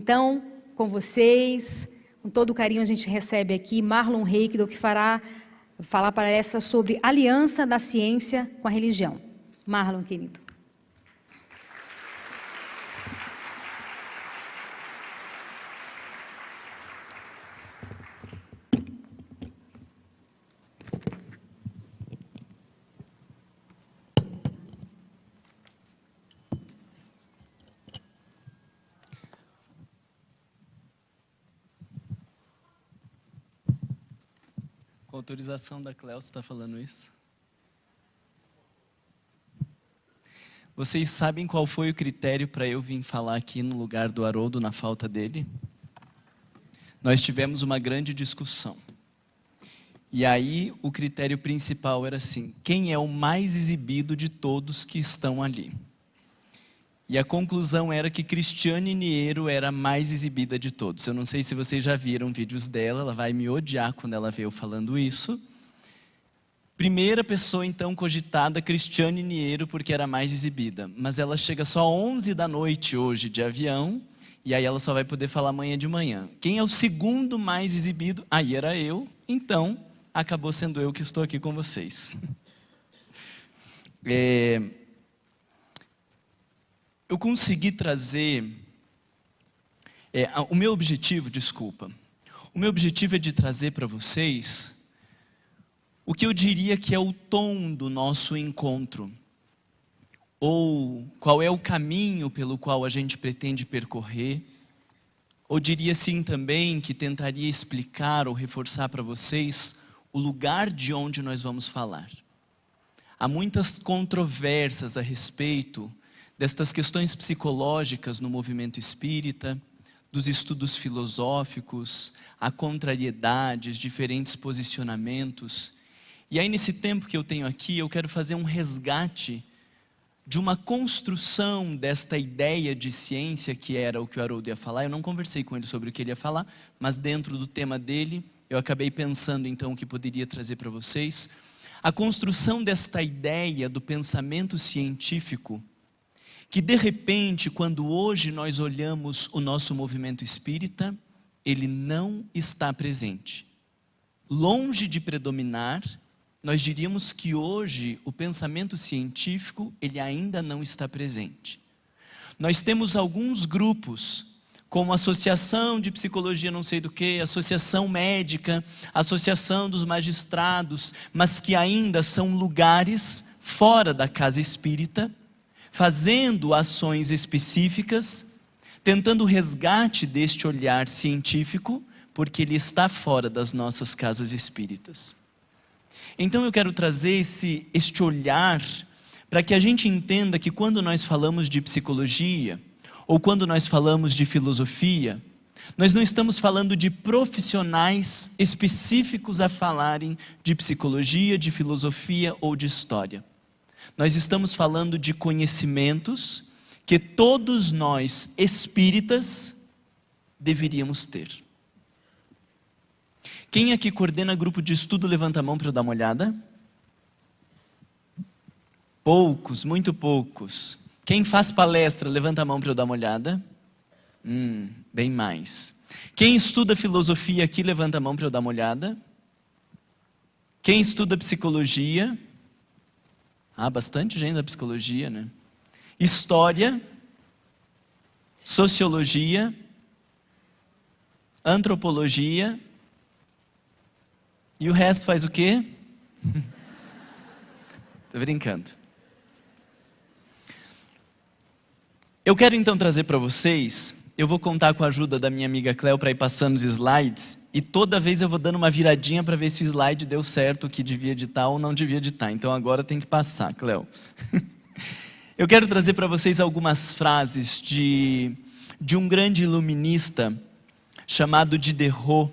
Então, com vocês, com todo o carinho a gente recebe aqui Marlon Reikdo, que fará falar palestra sobre aliança da ciência com a religião. Marlon, querido. Com autorização da Cléo, você está falando isso? Vocês sabem qual foi o critério para eu vir falar aqui no lugar do Haroldo na falta dele? Nós tivemos uma grande discussão. E aí o critério principal era assim: quem é o mais exibido de todos que estão ali? E a conclusão era que Cristiane Niero era a mais exibida de todos. Eu não sei se vocês já viram vídeos dela, ela vai me odiar quando ela vê eu falando isso. Primeira pessoa então cogitada, Cristiane Niero, porque era a mais exibida. Mas ela chega só às 11 da noite hoje de avião, e aí ela só vai poder falar amanhã de manhã. Quem é o segundo mais exibido? Aí era eu, então acabou sendo eu que estou aqui com vocês. Eu consegui trazer, o meu objetivo é de trazer para vocês o que eu diria que é o tom do nosso encontro, ou qual é o caminho pelo qual a gente pretende percorrer, ou diria assim também que tentaria explicar ou reforçar para vocês o lugar de onde nós vamos falar. Há muitas controvérsias a respeito destas questões psicológicas no movimento espírita, dos estudos filosóficos, há contrariedades, diferentes posicionamentos. E aí nesse tempo que eu tenho aqui, eu quero fazer um resgate de uma construção desta ideia de ciência, que era o que o Haroldo ia falar. Eu não conversei com ele sobre o que ele ia falar, mas dentro do tema dele, eu acabei pensando então o que poderia trazer para vocês. A construção desta ideia do pensamento científico, que de repente, quando hoje nós olhamos o nosso movimento espírita, ele não está presente. Longe de predominar, nós diríamos que hoje o pensamento científico, ele ainda não está presente. Nós temos alguns grupos, como a Associação de Psicologia não sei do que, Associação Médica, Associação dos Magistrados, mas que ainda são lugares fora da casa espírita, fazendo ações específicas, tentando o resgate deste olhar científico, porque ele está fora das nossas casas espíritas. Então eu quero trazer este olhar, para que a gente entenda que quando nós falamos de psicologia, ou quando nós falamos de filosofia, nós não estamos falando de profissionais específicos a falarem de psicologia, de filosofia ou de história. Nós estamos falando de conhecimentos que todos nós espíritas deveríamos ter. Quem aqui coordena grupo de estudo, levanta a mão para eu dar uma olhada. Poucos, muito poucos. Quem faz palestra, levanta a mão para eu dar uma olhada. Bem mais. Quem estuda filosofia aqui, levanta a mão para eu dar uma olhada. Quem estuda psicologia? Bastante gente da psicologia, né? História, sociologia, antropologia, e o resto faz o quê? Tô brincando. Eu quero então trazer para vocês, eu vou contar com a ajuda da minha amiga Cléo para ir passando os slides, e toda vez eu vou dando uma viradinha para ver se o slide deu certo, o que devia editar ou não devia editar. Então agora tem que passar, Cléo. Eu quero trazer para vocês algumas frases de um grande iluminista chamado Diderot,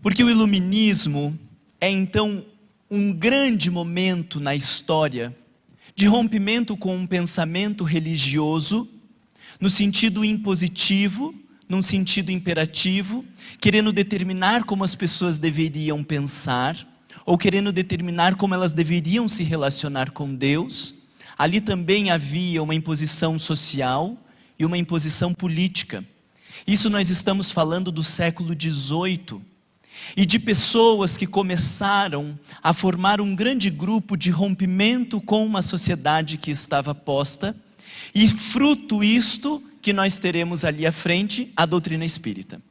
porque o iluminismo é então um grande momento na história de rompimento com um pensamento religioso, no sentido impositivo, num sentido imperativo, querendo determinar como as pessoas deveriam pensar, ou querendo determinar como elas deveriam se relacionar com Deus. Ali também havia uma imposição social e uma imposição política. Isso nós estamos falando do século XVIII e de pessoas que começaram a formar um grande grupo de rompimento com uma sociedade que estava posta, e fruto isto que nós teremos ali à frente, a doutrina espírita.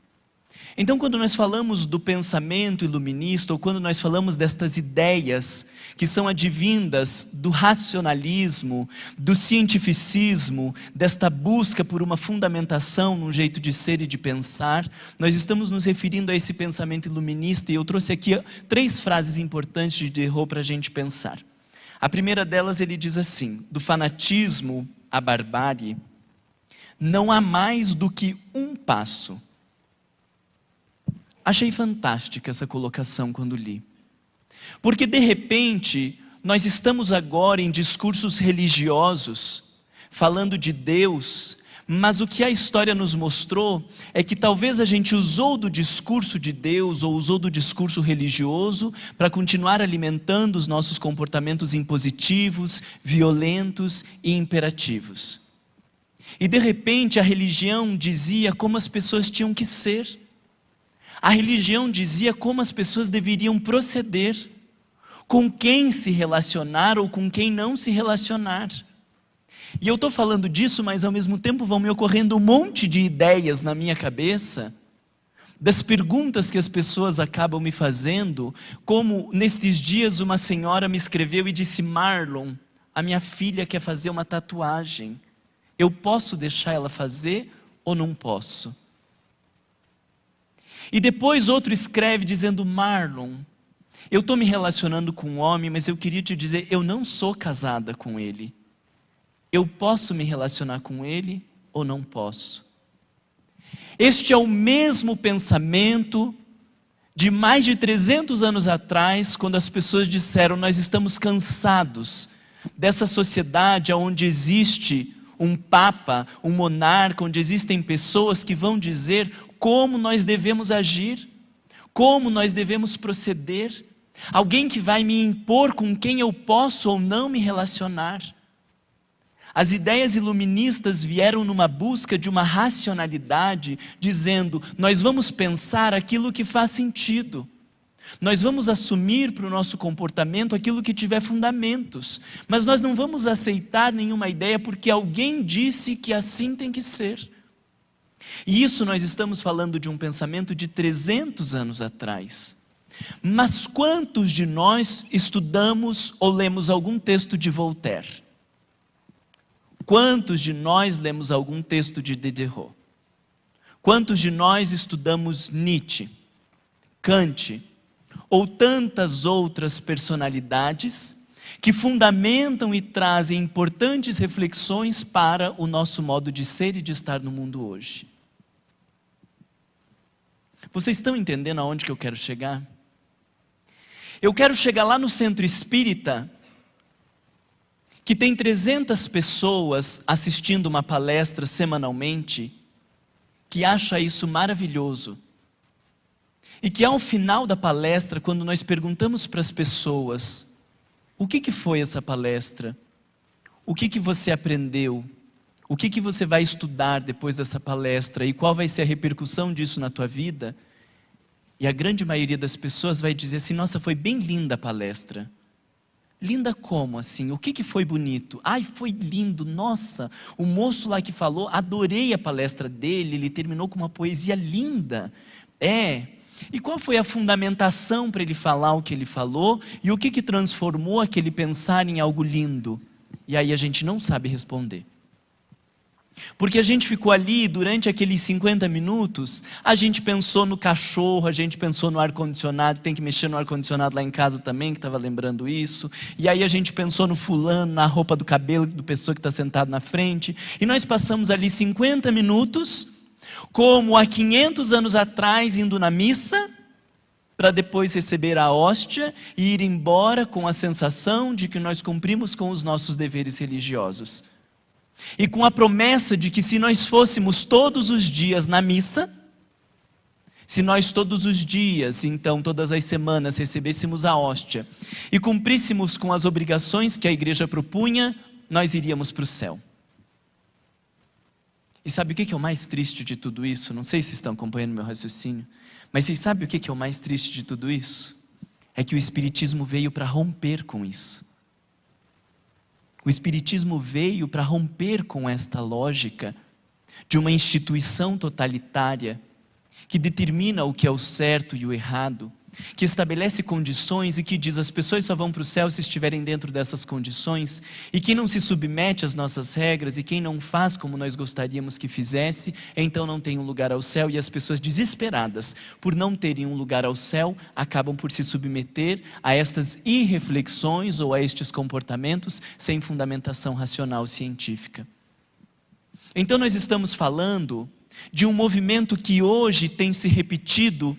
Então, quando nós falamos do pensamento iluminista, ou quando nós falamos destas ideias que são advindas do racionalismo, do cientificismo, desta busca por uma fundamentação num jeito de ser e de pensar, nós estamos nos referindo a esse pensamento iluminista, e eu trouxe aqui 3 frases importantes de Diderot para a gente pensar. A primeira delas, ele diz assim: do fanatismo à barbárie, não há mais do que um passo. Achei fantástica essa colocação quando li. Porque de repente, nós estamos agora em discursos religiosos, falando de Deus, mas o que a história nos mostrou é que talvez a gente usou do discurso de Deus, ou usou do discurso religioso, para continuar alimentando os nossos comportamentos impositivos, violentos e imperativos. E de repente a religião dizia como as pessoas tinham que ser. A religião dizia como as pessoas deveriam proceder, com quem se relacionar ou com quem não se relacionar. E eu estou falando disso, mas ao mesmo tempo vão me ocorrendo um monte de ideias na minha cabeça, das perguntas que as pessoas acabam me fazendo, como nesses dias uma senhora me escreveu e disse: Marlon, a minha filha quer fazer uma tatuagem, eu posso deixar ela fazer ou não posso? E depois outro escreve dizendo: Marlon, eu estou me relacionando com um homem, mas eu queria te dizer, eu não sou casada com ele. Eu posso me relacionar com ele ou não posso? Este é o mesmo pensamento de mais de 300 anos atrás, quando as pessoas disseram: nós estamos cansados dessa sociedade onde existe um papa, um monarca, onde existem pessoas que vão dizer como nós devemos agir, como nós devemos proceder, alguém que vai me impor com quem eu posso ou não me relacionar. As ideias iluministas vieram numa busca de uma racionalidade, dizendo: nós vamos pensar aquilo que faz sentido, nós vamos assumir para o nosso comportamento aquilo que tiver fundamentos, mas nós não vamos aceitar nenhuma ideia porque alguém disse que assim tem que ser. E isso nós estamos falando de um pensamento de 300 anos atrás. Mas quantos de nós estudamos ou lemos algum texto de Voltaire? Quantos de nós lemos algum texto de Diderot? Quantos de nós estudamos Nietzsche, Kant, ou tantas outras personalidades que fundamentam e trazem importantes reflexões para o nosso modo de ser e de estar no mundo hoje? Vocês estão entendendo aonde que eu quero chegar? Eu quero chegar lá no Centro Espírita, que tem 300 pessoas assistindo uma palestra semanalmente, que acha isso maravilhoso. E que ao final da palestra, quando nós perguntamos para as pessoas: o que foi essa palestra? O que você aprendeu? O que você vai estudar depois dessa palestra? E qual vai ser a repercussão disso na tua vida? E a grande maioria das pessoas vai dizer assim: nossa, foi bem linda a palestra. Linda como assim? O que foi bonito? Ai, foi lindo, nossa, o moço lá que falou, adorei a palestra dele, ele terminou com uma poesia linda. E qual foi a fundamentação para ele falar o que ele falou? E o que transformou aquele pensar em algo lindo? E aí a gente não sabe responder. Porque a gente ficou ali durante aqueles 50 minutos, a gente pensou no cachorro, a gente pensou no ar-condicionado, tem que mexer no ar-condicionado lá em casa também, que estava lembrando isso. E aí a gente pensou no fulano, na roupa do cabelo do pessoa que está sentado na frente. E nós passamos ali 50 minutos, como há 500 anos atrás, indo na missa, para depois receber a hóstia e ir embora com a sensação de que nós cumprimos com os nossos deveres religiosos. E com a promessa de que se nós fôssemos todos os dias na missa, se nós todos os dias, então todas as semanas recebêssemos a hóstia e cumpríssemos com as obrigações que a igreja propunha, nós iríamos para o céu. E sabe o que é o mais triste de tudo isso? Não sei se estão acompanhando meu raciocínio, mas vocês sabem o que é o mais triste de tudo isso? É que o Espiritismo veio para romper com isso. O Espiritismo veio para romper com esta lógica de uma instituição totalitária que determina o que é o certo e o errado, que estabelece condições e que diz as pessoas só vão para o céu se estiverem dentro dessas condições, e quem não se submete às nossas regras e quem não faz como nós gostaríamos que fizesse, então não tem um lugar ao céu, e as pessoas desesperadas por não terem um lugar ao céu, acabam por se submeter a estas irreflexões ou a estes comportamentos sem fundamentação racional científica. Então nós estamos falando de um movimento que hoje tem se repetido,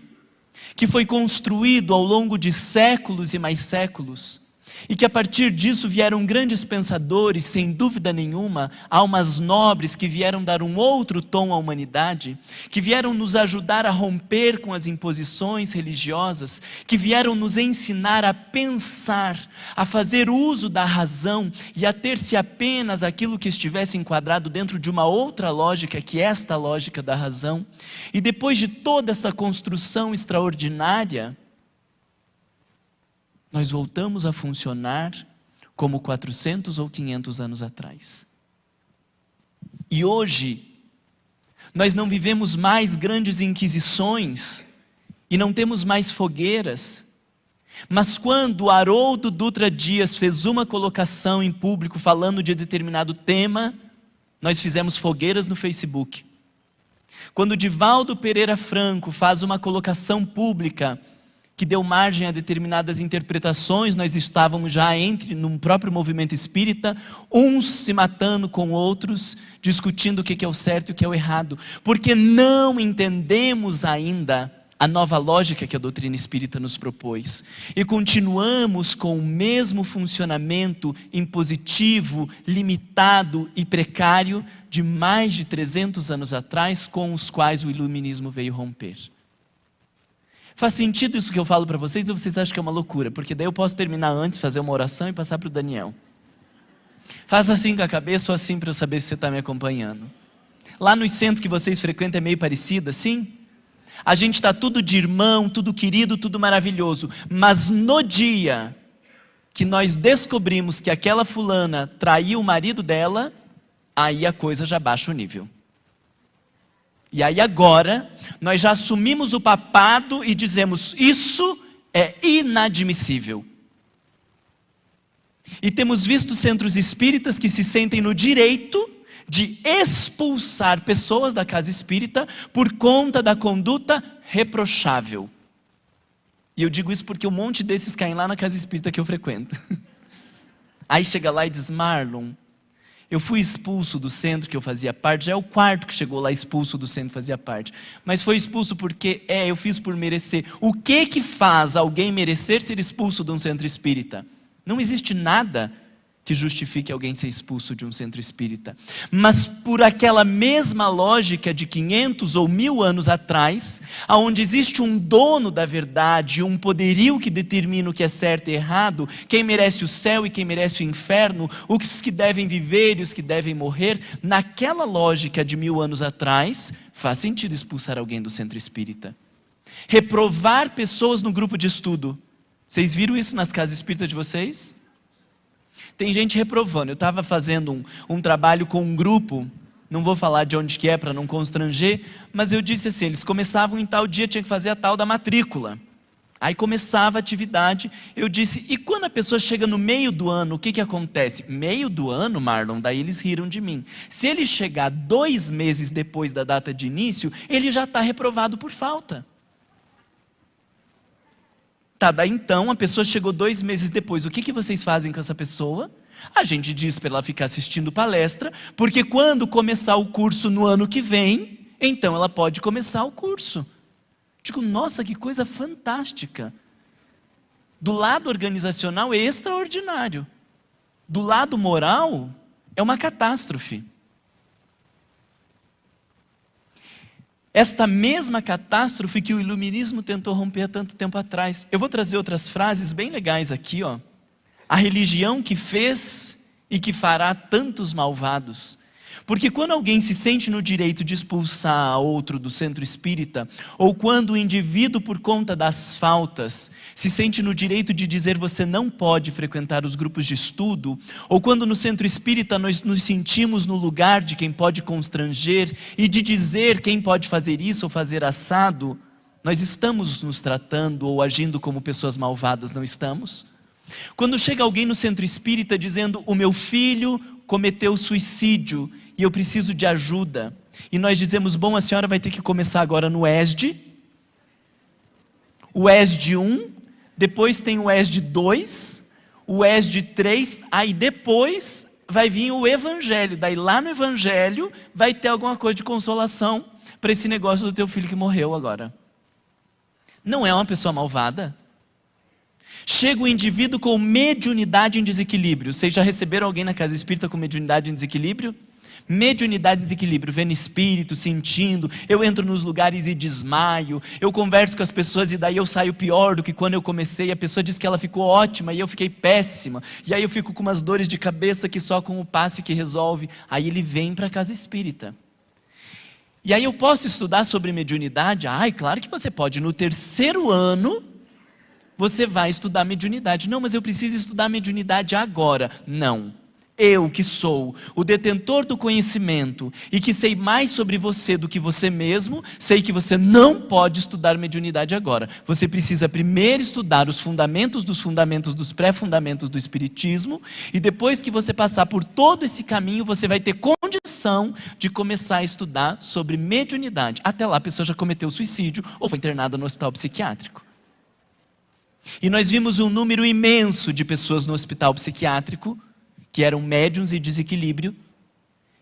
que foi construído ao longo de séculos e mais séculos, e que a partir disso vieram grandes pensadores, sem dúvida nenhuma, almas nobres que vieram dar um outro tom à humanidade, que vieram nos ajudar a romper com as imposições religiosas, que vieram nos ensinar a pensar, a fazer uso da razão e a ter-se apenas aquilo que estivesse enquadrado dentro de uma outra lógica, que é esta lógica da razão. E depois de toda essa construção extraordinária, nós voltamos a funcionar como 400 ou 500 anos atrás. E hoje, nós não vivemos mais grandes inquisições e não temos mais fogueiras, mas quando Haroldo Dutra Dias fez uma colocação em público falando de determinado tema, nós fizemos fogueiras no Facebook. Quando Divaldo Pereira Franco faz uma colocação pública que deu margem a determinadas interpretações, nós estávamos já no próprio movimento espírita, uns se matando com outros, discutindo o que é o certo e o que é o errado, porque não entendemos ainda a nova lógica que a doutrina espírita nos propôs, e continuamos com o mesmo funcionamento impositivo, limitado e precário de mais de 300 anos atrás, com os quais o iluminismo veio romper. Faz sentido isso que eu falo para vocês, ou vocês acham que é uma loucura? Porque daí eu posso terminar antes, fazer uma oração e passar para o Daniel. Faz assim com a cabeça ou assim para eu saber se você está me acompanhando. Lá nos centros que vocês frequentam é meio parecido, assim? A gente está tudo de irmão, tudo querido, tudo maravilhoso. Mas no dia que nós descobrimos que aquela fulana traiu o marido dela, aí a coisa já baixa o nível. E aí agora, nós já assumimos o papado e dizemos, isso é inadmissível. E temos visto centros espíritas que se sentem no direito de expulsar pessoas da casa espírita por conta da conduta reprochável. E eu digo isso porque um monte desses caem lá na casa espírita que eu frequento. Aí chega lá e diz, Marlon, eu fui expulso do centro que eu fazia parte, já é o quarto que chegou lá expulso do centro que fazia parte. Mas foi expulso porque, eu fiz por merecer. O que faz alguém merecer ser expulso de um centro espírita? Não existe nada que justifique alguém ser expulso de um centro espírita. Mas por aquela mesma lógica de 500 ou 1000 anos atrás, onde existe um dono da verdade, um poderio que determina o que é certo e errado, quem merece o céu e quem merece o inferno, os que devem viver e os que devem morrer, naquela lógica de 1000 anos atrás, faz sentido expulsar alguém do centro espírita. Reprovar pessoas no grupo de estudo. Vocês viram isso nas casas espíritas de vocês? Tem gente reprovando. Eu estava fazendo um trabalho com um grupo, não vou falar de onde que é para não constranger, mas eu disse assim, eles começavam em tal dia, tinha que fazer a tal da matrícula. Aí começava a atividade, eu disse, e quando a pessoa chega no meio do ano, o que acontece? Meio do ano, Marlon? Daí eles riram de mim. Se ele chegar 2 meses depois da data de início, ele já está reprovado por falta. Tá, daí então a pessoa chegou 2 meses depois, o que vocês fazem com essa pessoa? A gente diz para ela ficar assistindo palestra, porque quando começar o curso no ano que vem, então ela pode começar o curso. Digo, nossa, que coisa fantástica. Do lado organizacional é extraordinário. Do lado moral é uma catástrofe. Esta mesma catástrofe que o iluminismo tentou romper há tanto tempo atrás. Eu vou trazer outras frases bem legais aqui, ó. A religião que fez e que fará tantos malvados. Porque quando alguém se sente no direito de expulsar outro do centro espírita, ou quando o indivíduo, por conta das faltas, se sente no direito de dizer você não pode frequentar os grupos de estudo, ou quando no centro espírita nós nos sentimos no lugar de quem pode constranger e de dizer quem pode fazer isso ou fazer assado, nós estamos nos tratando ou agindo como pessoas malvadas, não estamos? Quando chega alguém no centro espírita dizendo o meu filho cometeu suicídio e eu preciso de ajuda, e nós dizemos, bom, a senhora vai ter que começar agora no ESD, o ESD 1, depois tem o ESD 2, o ESD 3, aí depois vai vir o Evangelho, daí lá no Evangelho vai ter alguma coisa de consolação para esse negócio do teu filho que morreu agora. Não é uma pessoa malvada? Chega o indivíduo com mediunidade em desequilíbrio. Vocês já receberam alguém na casa espírita com mediunidade em desequilíbrio? Mediunidade em desequilíbrio, vendo espírito, sentindo, eu entro nos lugares e desmaio, eu converso com as pessoas e daí eu saio pior do que quando eu comecei, a pessoa diz que ela ficou ótima e eu fiquei péssima, e aí eu fico com umas dores de cabeça que só com o passe que resolve, aí ele vem para a casa espírita. E aí eu posso estudar sobre mediunidade? Ai, claro que você pode, no 3º ano, você vai estudar mediunidade. Não, mas eu preciso estudar mediunidade agora. Não. Eu que sou o detentor do conhecimento e que sei mais sobre você do que você mesmo, sei que você não pode estudar mediunidade agora. Você precisa primeiro estudar os fundamentos dos pré-fundamentos do Espiritismo, e depois que você passar por todo esse caminho, você vai ter condição de começar a estudar sobre mediunidade. Até lá a pessoa já cometeu suicídio ou foi internada no hospital psiquiátrico. E nós vimos um número imenso de pessoas no hospital psiquiátrico que eram médiuns e desequilíbrio,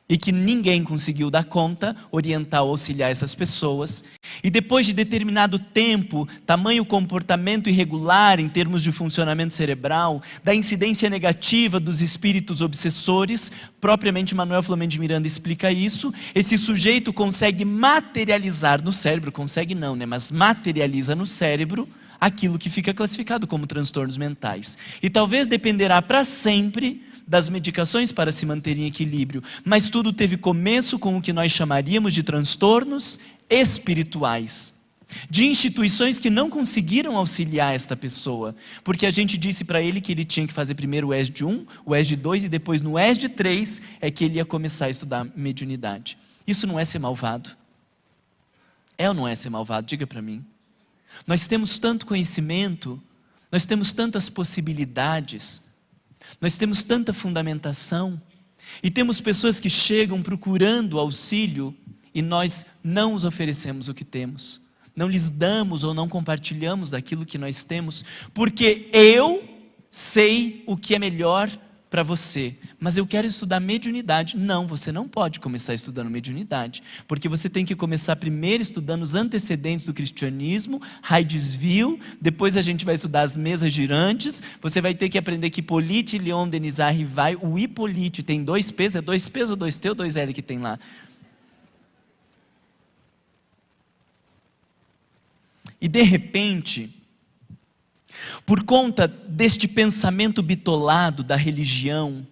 e que ninguém conseguiu dar conta, orientar ou auxiliar essas pessoas, e depois de determinado tempo, tamanho comportamento irregular em termos de funcionamento cerebral, da incidência negativa dos espíritos obsessores, propriamente Manuel Flamengo de Miranda explica isso, esse sujeito consegue materializar no cérebro, consegue não, né, mas materializa no cérebro, aquilo que fica classificado como transtornos mentais. E talvez dependerá para sempre das medicações para se manter em equilíbrio, mas tudo teve começo com o que nós chamaríamos de transtornos espirituais, de instituições que não conseguiram auxiliar esta pessoa, porque a gente disse para ele que ele tinha que fazer primeiro o ESD 1, o ESD 2 e depois no ESD 3 é que ele ia começar a estudar mediunidade. Isso não é ser malvado? É ou não é ser malvado? Diga para mim. Nós temos tanto conhecimento, nós temos tantas possibilidades, nós temos tanta fundamentação, e temos pessoas que chegam procurando auxílio e nós não os oferecemos o que temos, não lhes damos ou não compartilhamos daquilo que nós temos, porque eu sei o que é melhor para você, mas eu quero estudar mediunidade. Não, você não pode começar estudando mediunidade, porque você tem que começar primeiro estudando os antecedentes do cristianismo, Hydesville, depois a gente vai estudar as mesas girantes, você vai ter que aprender que Hippolyte, Leon, Denisard, Rivail, o Hippolyte tem 2 P's, é 2 P's ou 2 T ou 2 L que tem lá? E de repente, por conta deste pensamento bitolado da religião,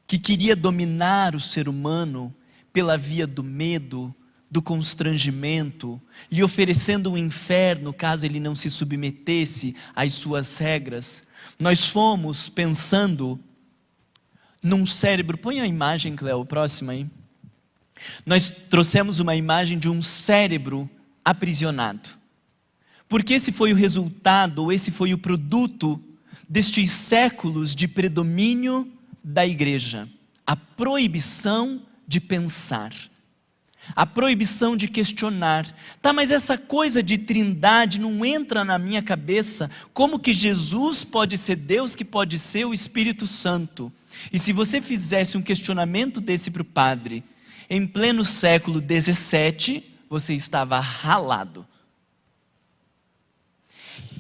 que queria dominar o ser humano pela via do medo, do constrangimento, lhe oferecendo um inferno caso ele não se submetesse às suas regras, nós fomos pensando num cérebro. Põe a imagem, Cleo, próxima aí. Nós trouxemos uma imagem de um cérebro aprisionado. Porque esse foi o resultado, esse foi o produto destes séculos de predomínio da igreja. A proibição de pensar, a proibição de questionar. Tá, mas essa coisa de trindade não entra na minha cabeça. Como que Jesus pode ser Deus, que pode ser o Espírito Santo? E se você fizesse um questionamento desse para o padre, em pleno século XVII, você estava ralado.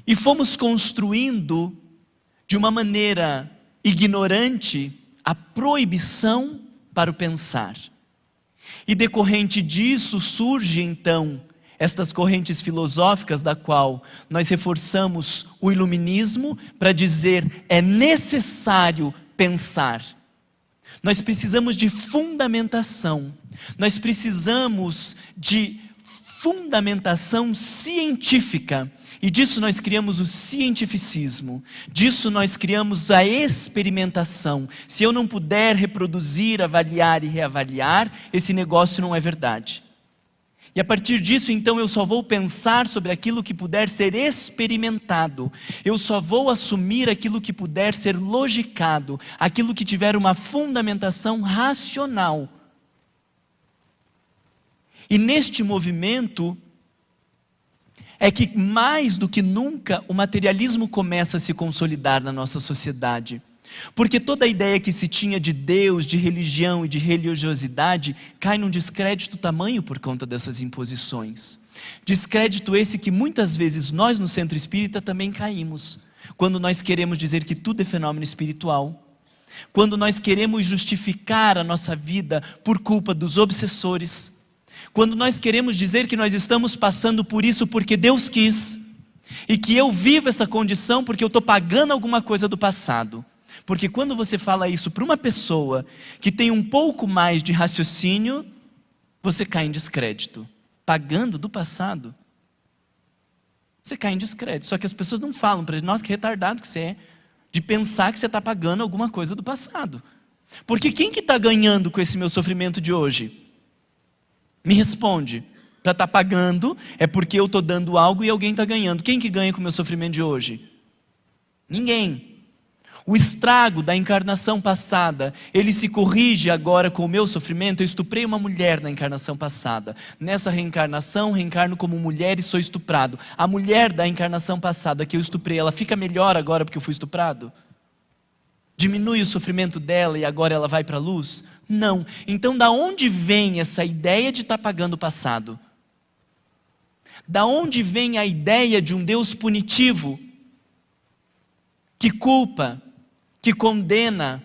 E fomos construindo de uma maneira ignorante a proibição para o pensar. E decorrente disso surge então estas correntes filosóficas da qual nós reforçamos o iluminismo para dizer é necessário pensar. Nós precisamos de fundamentação. Nós precisamos de fundamentação científica. E disso nós criamos o cientificismo. Disso nós criamos a experimentação. Se eu não puder reproduzir, avaliar e reavaliar, esse negócio não é verdade. E a partir disso, então, eu só vou pensar sobre aquilo que puder ser experimentado. Eu só vou assumir aquilo que puder ser logicado, aquilo que tiver uma fundamentação racional. E neste movimento é que mais do que nunca o materialismo começa a se consolidar na nossa sociedade. Porque toda a ideia que se tinha de Deus, de religião e de religiosidade cai num descrédito tamanho por conta dessas imposições. Descrédito esse que muitas vezes nós no Centro Espírita também caímos, quando nós queremos dizer que tudo é fenômeno espiritual, quando nós queremos justificar a nossa vida por culpa dos obsessores, quando nós queremos dizer que nós estamos passando por isso porque Deus quis, e que eu vivo essa condição porque eu estou pagando alguma coisa do passado. Porque quando você fala isso para uma pessoa que tem um pouco mais de raciocínio, você cai em descrédito. Pagando do passado, você cai em descrédito. Só que as pessoas não falam para ele, nossa, que retardado que você é, de pensar que você está pagando alguma coisa do passado. Porque quem que está ganhando com esse meu sofrimento de hoje? Me responde. Para estar pagando é porque eu estou dando algo e alguém está ganhando. Quem que ganha com o meu sofrimento de hoje? Ninguém. O estrago da encarnação passada, ele se corrige agora com o meu sofrimento. Eu estuprei uma mulher na encarnação passada. Nessa reencarnação, reencarno como mulher e sou estuprado. A mulher da encarnação passada que eu estuprei, ela fica melhor agora porque eu fui estuprado? Diminui o sofrimento dela e agora ela vai para a luz? Não. Então da onde vem essa ideia de estar pagando o passado? Da onde vem a ideia de um Deus punitivo, que culpa, que condena,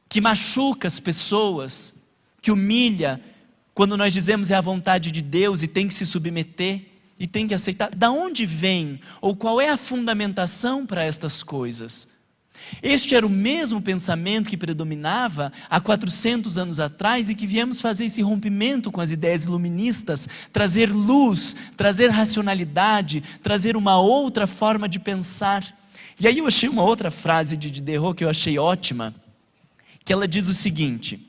que machuca as pessoas, que humilha, quando nós dizemos é a vontade de Deus e tem que se submeter e tem que aceitar? Da onde vem, ou qual é a fundamentação para estas coisas? Este era o mesmo pensamento que predominava há 400 anos atrás e que viemos fazer esse rompimento com as ideias iluministas, trazer luz, trazer racionalidade, trazer uma outra forma de pensar. E aí eu achei uma outra frase de Diderot que eu achei ótima, que ela diz o seguinte: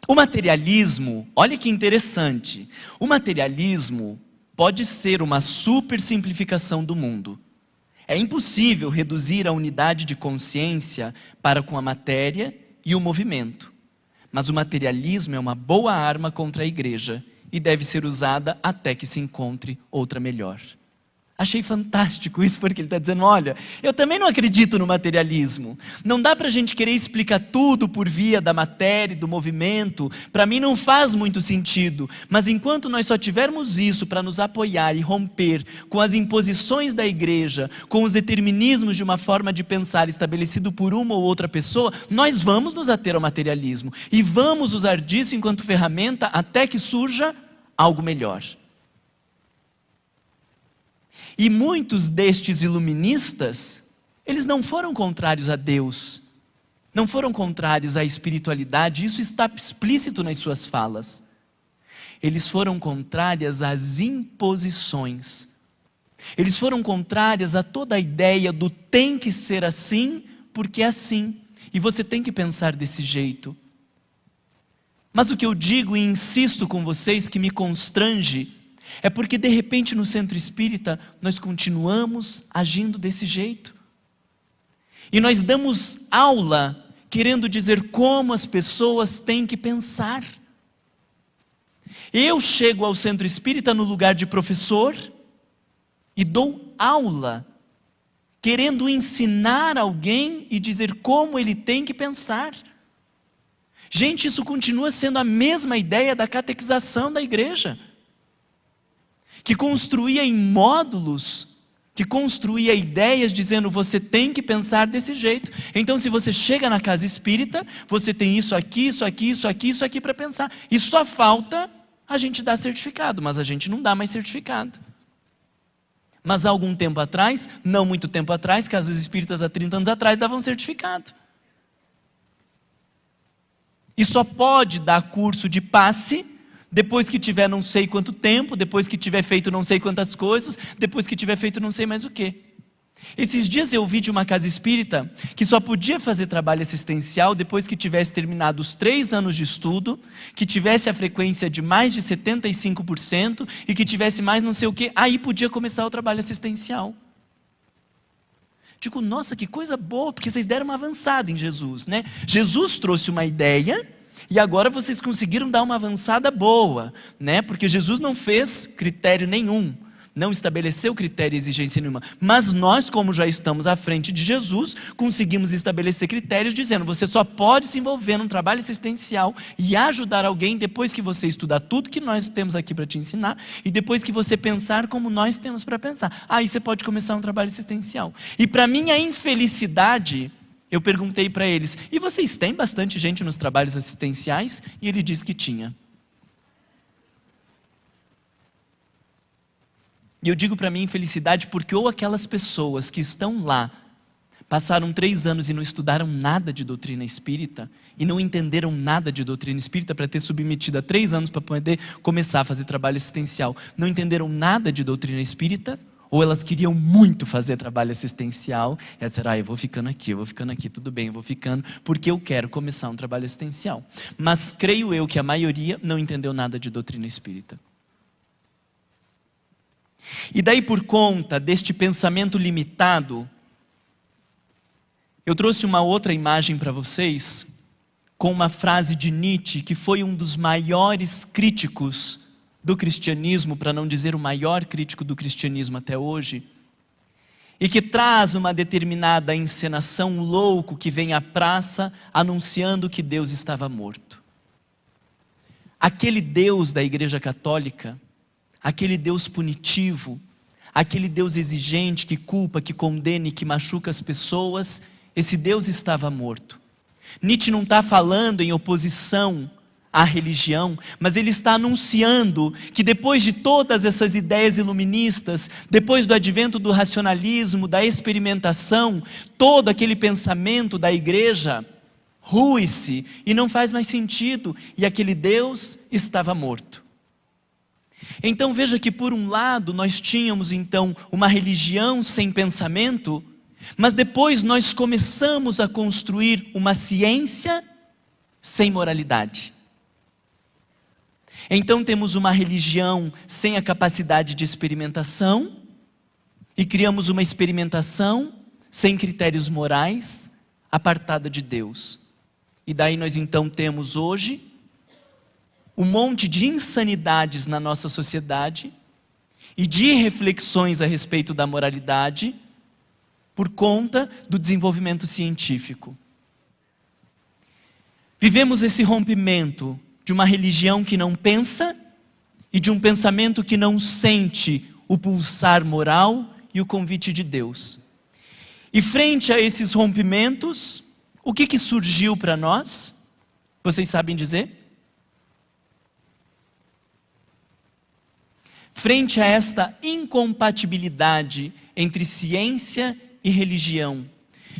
o materialismo, olha que interessante, o materialismo pode ser uma super simplificação do mundo. É impossível reduzir a unidade de consciência para com a matéria e o movimento. Mas o materialismo é uma boa arma contra a igreja e deve ser usada até que se encontre outra melhor. Achei fantástico isso, porque ele está dizendo, olha, eu também não acredito no materialismo. Não dá para a gente querer explicar tudo por via da matéria e do movimento. Para mim não faz muito sentido. Mas enquanto nós só tivermos isso para nos apoiar e romper com as imposições da igreja, com os determinismos de uma forma de pensar estabelecido por uma ou outra pessoa, nós vamos nos ater ao materialismo. E vamos usar disso enquanto ferramenta até que surja algo melhor. E muitos destes iluministas, eles não foram contrários a Deus, não foram contrários à espiritualidade, isso está explícito nas suas falas. Eles foram contrários às imposições. Eles foram contrários a toda a ideia do tem que ser assim, porque é assim. E você tem que pensar desse jeito. Mas o que eu digo e insisto com vocês que me constrange, é porque de repente no Centro Espírita nós continuamos agindo desse jeito. E nós damos aula querendo dizer como as pessoas têm que pensar. Eu chego ao Centro Espírita no lugar de professor e dou aula, querendo ensinar alguém e dizer como ele tem que pensar. Gente, isso continua sendo a mesma ideia da catequização da igreja, que construía em módulos, que construía ideias dizendo você tem que pensar desse jeito. Então se você chega na casa espírita, você tem isso aqui, isso aqui, isso aqui, isso aqui para pensar. E só falta a gente dar certificado, mas a gente não dá mais certificado. Mas há algum tempo atrás, não muito tempo atrás, casas espíritas há 30 anos atrás davam certificado. E só pode dar curso de passe depois que tiver não sei quanto tempo, depois que tiver feito não sei quantas coisas, depois que tiver feito não sei mais o quê. Esses dias eu ouvi de uma casa espírita que só podia fazer trabalho assistencial depois que tivesse terminado os 3 anos de estudo, que tivesse a frequência de mais de 75% e que tivesse mais não sei o quê, aí podia começar o trabalho assistencial. Digo, nossa, que coisa boa, porque vocês deram uma avançada em Jesus, né? Jesus trouxe uma ideia e agora vocês conseguiram dar uma avançada boa, né? Porque Jesus não fez critério nenhum, não estabeleceu critério e exigência nenhuma. Mas nós, como já estamos à frente de Jesus, conseguimos estabelecer critérios dizendo, você só pode se envolver num trabalho assistencial e ajudar alguém depois que você estudar tudo que nós temos aqui para te ensinar e depois que você pensar como nós temos para pensar. Aí você pode começar um trabalho assistencial. E para minha infelicidade, eu perguntei para eles, e vocês têm bastante gente nos trabalhos assistenciais? E ele disse que tinha. E eu digo para mim infelicidade porque ou aquelas pessoas que estão lá, passaram 3 anos e não estudaram nada de doutrina espírita, e não entenderam nada de doutrina espírita para ter submetido a 3 anos para poder começar a fazer trabalho assistencial, não entenderam nada de doutrina espírita, ou elas queriam muito fazer trabalho assistencial, e elas disseram, eu vou ficando aqui, tudo bem, eu vou ficando, porque eu quero começar um trabalho assistencial. Mas creio eu que a maioria não entendeu nada de doutrina espírita. E daí, por conta deste pensamento limitado, eu trouxe uma outra imagem para vocês, com uma frase de Nietzsche, que foi um dos maiores críticos do cristianismo, para não dizer o maior crítico do cristianismo até hoje, e que traz uma determinada encenação louco que vem à praça anunciando que Deus estava morto. Aquele Deus da Igreja Católica, aquele Deus punitivo, aquele Deus exigente que culpa, que condena e que machuca as pessoas, esse Deus estava morto. Nietzsche não está falando em oposição à religião, mas ele está anunciando que depois de todas essas ideias iluministas, depois do advento do racionalismo, da experimentação, todo aquele pensamento da igreja rui-se e não faz mais sentido, e aquele Deus estava morto. Então veja que por um lado nós tínhamos então uma religião sem pensamento, mas depois nós começamos a construir uma ciência sem moralidade. Então temos uma religião sem a capacidade de experimentação e criamos uma experimentação sem critérios morais, apartada de Deus. E daí nós então temos hoje um monte de insanidades na nossa sociedade e de reflexões a respeito da moralidade por conta do desenvolvimento científico. Vivemos esse rompimento de uma religião que não pensa e de um pensamento que não sente o pulsar moral e o convite de Deus. E frente a esses rompimentos, o que surgiu para nós? Vocês sabem dizer? Frente a esta incompatibilidade entre ciência e religião,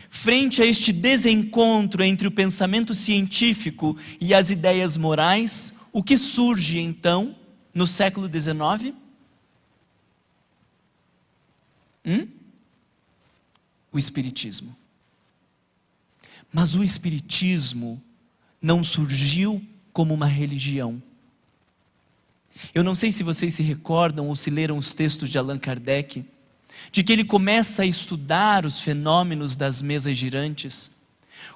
frente a este desencontro entre o pensamento científico e as ideias morais, o que surge então no século XIX? O Espiritismo. Mas o Espiritismo não surgiu como uma religião. Eu não sei se vocês se recordam ou se leram os textos de Allan Kardec, de que ele começa a estudar os fenômenos das mesas girantes,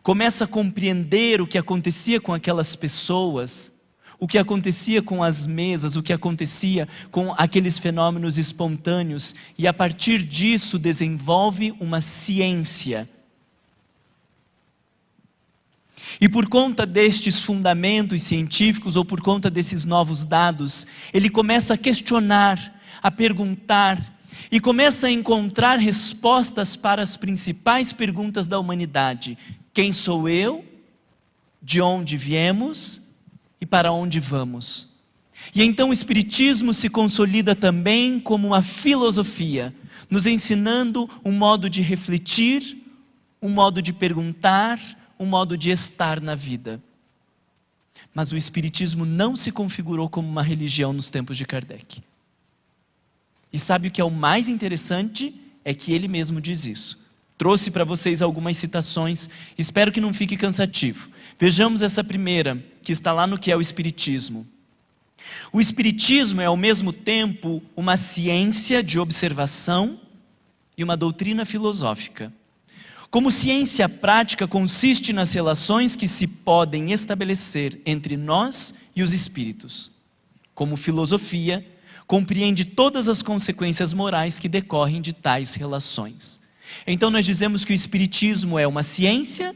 começa a compreender o que acontecia com aquelas pessoas, o que acontecia com as mesas, o que acontecia com aqueles fenômenos espontâneos, e a partir disso desenvolve uma ciência. E por conta destes fundamentos científicos, ou por conta desses novos dados, ele começa a questionar, a perguntar, e começa a encontrar respostas para as principais perguntas da humanidade. Quem sou eu? De onde viemos? E para onde vamos? E então o Espiritismo se consolida também como uma filosofia, nos ensinando um modo de refletir, um modo de perguntar, um modo de estar na vida. Mas o Espiritismo não se configurou como uma religião nos tempos de Kardec. E sabe o que é o mais interessante? É que ele mesmo diz isso. Trouxe para vocês algumas citações, espero que não fique cansativo. Vejamos essa primeira, que está lá no que é o Espiritismo. O Espiritismo é ao mesmo tempo uma ciência de observação e uma doutrina filosófica. Como ciência prática, consiste nas relações que se podem estabelecer entre nós e os espíritos. Como filosofia, compreende todas as consequências morais que decorrem de tais relações. Então nós dizemos que o Espiritismo é uma ciência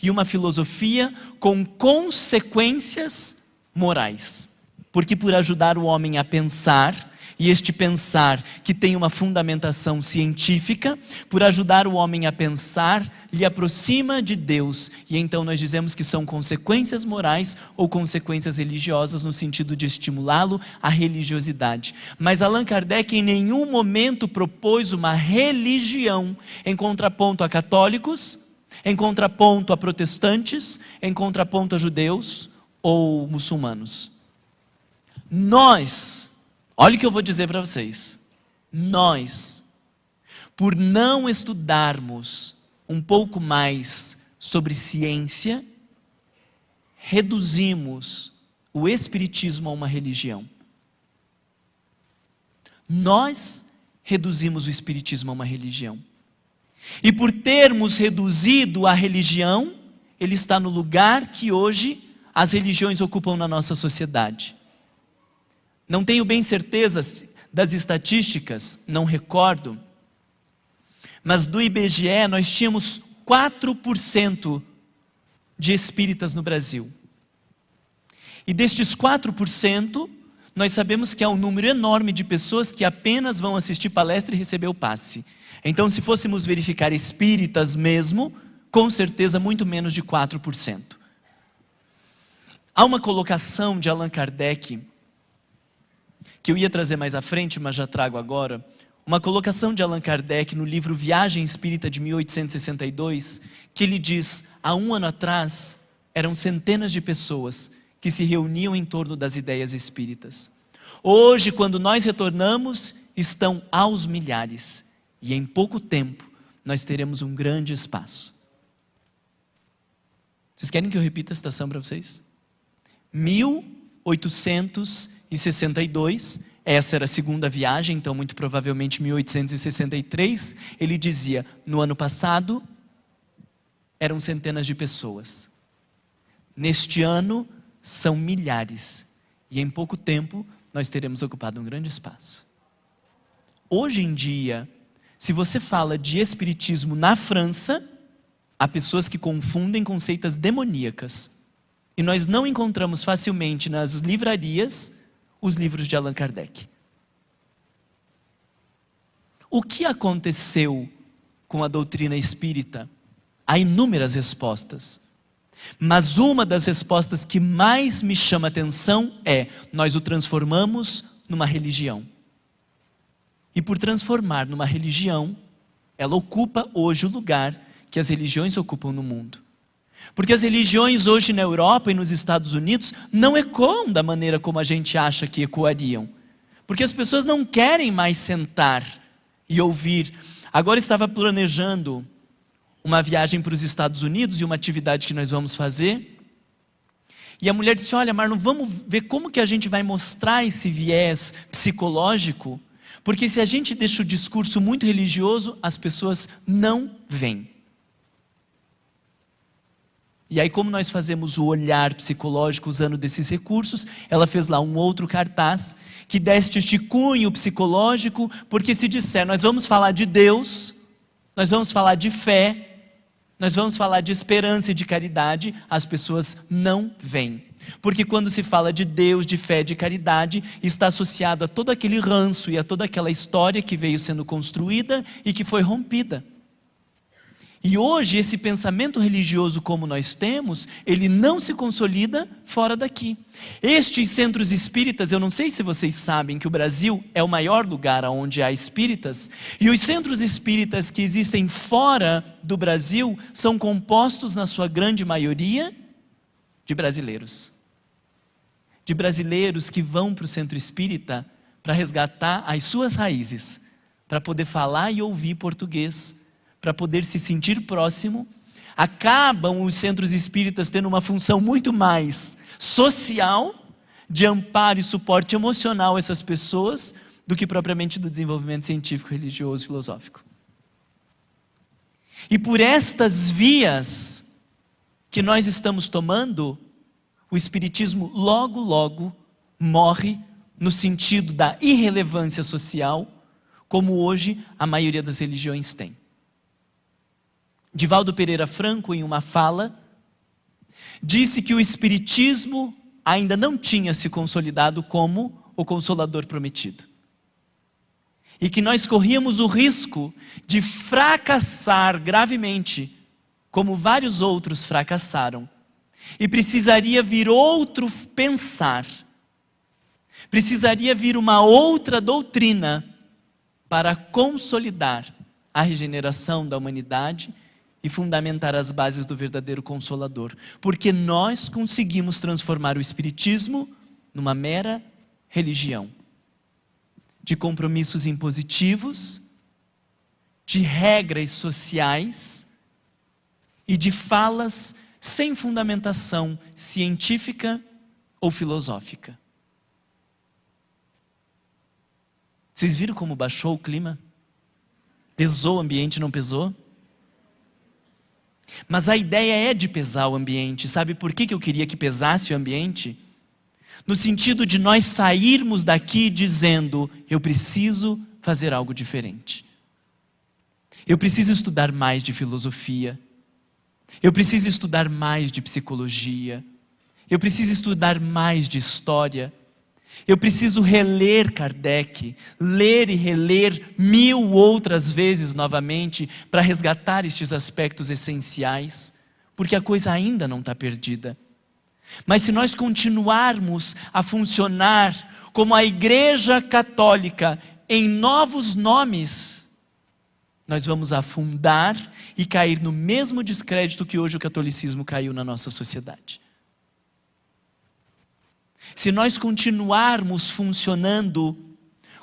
e uma filosofia com consequências morais. Porque por ajudar o homem a pensar, e este pensar que tem uma fundamentação científica, por ajudar o homem a pensar, lhe aproxima de Deus. E então nós dizemos que são consequências morais ou consequências religiosas no sentido de estimulá-lo à religiosidade. Mas Allan Kardec em nenhum momento propôs uma religião em contraponto a católicos, em contraponto a protestantes, em contraponto a judeus ou muçulmanos. Nós, olha o que eu vou dizer para vocês, nós, por não estudarmos um pouco mais sobre ciência, reduzimos o Espiritismo a uma religião. Nós reduzimos o Espiritismo a uma religião. E por termos reduzido a religião, ele está no lugar que hoje as religiões ocupam na nossa sociedade. Não tenho bem certeza das estatísticas, não recordo, mas do IBGE nós tínhamos 4% de espíritas no Brasil. E destes 4%, nós sabemos que há um número enorme de pessoas que apenas vão assistir palestra e receber o passe. Então, se fôssemos verificar espíritas mesmo, com certeza muito menos de 4%. Há uma colocação de Allan Kardec, que eu ia trazer mais à frente, mas já trago agora, uma colocação de Allan Kardec no livro Viagem Espírita de 1862, que ele diz, há 1 ano atrás, eram centenas de pessoas que se reuniam em torno das ideias espíritas. Hoje, quando nós retornamos, estão aos milhares, e em pouco tempo, nós teremos um grande espaço. Vocês querem que eu repita a citação para vocês? 1862, essa era a segunda viagem, então muito provavelmente 1863, ele dizia, no ano passado, eram centenas de pessoas. Neste ano, são milhares, e em pouco tempo, nós teremos ocupado um grande espaço. Hoje em dia, se você fala de espiritismo na França, há pessoas que confundem com seitas demoníacas. E nós não encontramos facilmente nas livrarias os livros de Allan Kardec. O que aconteceu com a doutrina espírita? Há inúmeras respostas. Mas uma das respostas que mais me chama a atenção é: nós o transformamos numa religião. E por transformar numa religião, ela ocupa hoje o lugar que as religiões ocupam no mundo. Porque as religiões hoje na Europa e nos Estados Unidos não ecoam da maneira como a gente acha que ecoariam. Porque as pessoas não querem mais sentar e ouvir. Agora estava planejando uma viagem para os Estados Unidos e uma atividade que nós vamos fazer. E a mulher disse, olha Marlon, vamos ver como que a gente vai mostrar esse viés psicológico, porque se a gente deixa o discurso muito religioso, as pessoas não vêm. E aí, como nós fazemos o olhar psicológico usando desses recursos, ela fez lá um outro cartaz que deste este cunho psicológico, porque se disser, nós vamos falar de Deus, nós vamos falar de fé, nós vamos falar de esperança e de caridade, as pessoas não vêm. Porque quando se fala de Deus, de fé, de caridade, está associado a todo aquele ranço e a toda aquela história que veio sendo construída e que foi rompida. E hoje esse pensamento religioso como nós temos, ele não se consolida fora daqui. Estes centros espíritas, eu não sei se vocês sabem que o Brasil é o maior lugar onde há espíritas, e os centros espíritas que existem fora do Brasil são compostos na sua grande maioria de brasileiros. De brasileiros que vão para o centro espírita para resgatar as suas raízes, para poder falar e ouvir português, para poder se sentir próximo. Acabam os centros espíritas tendo uma função muito mais social, de amparo e suporte emocional a essas pessoas, do que propriamente do desenvolvimento científico, religioso e filosófico. E por estas vias que nós estamos tomando, o espiritismo logo, logo morre no sentido da irrelevância social, como hoje a maioria das religiões tem. Divaldo Pereira Franco, em uma fala, disse que o espiritismo ainda não tinha se consolidado como o Consolador prometido. E que nós corríamos o risco de fracassar gravemente, como vários outros fracassaram. E precisaria vir outro pensar, precisaria vir uma outra doutrina para consolidar a regeneração da humanidade e fundamentar as bases do verdadeiro Consolador. Porque nós conseguimos transformar o espiritismo numa mera religião, de compromissos impositivos, de regras sociais e de falas sem fundamentação científica ou filosófica. Vocês viram como baixou o clima? Pesou o ambiente, não pesou? Mas a ideia é de pesar o ambiente. Sabe por que eu queria que pesasse o ambiente? No sentido de nós sairmos daqui dizendo: eu preciso fazer algo diferente. Eu preciso estudar mais de filosofia. Eu preciso estudar mais de psicologia. Eu preciso estudar mais de história. Eu preciso reler Kardec, ler e reler 1000 outras vezes novamente para resgatar estes aspectos essenciais, porque a coisa ainda não está perdida. Mas se nós continuarmos a funcionar como a Igreja Católica em novos nomes, nós vamos afundar e cair no mesmo descrédito que hoje o catolicismo caiu na nossa sociedade. Se nós continuarmos funcionando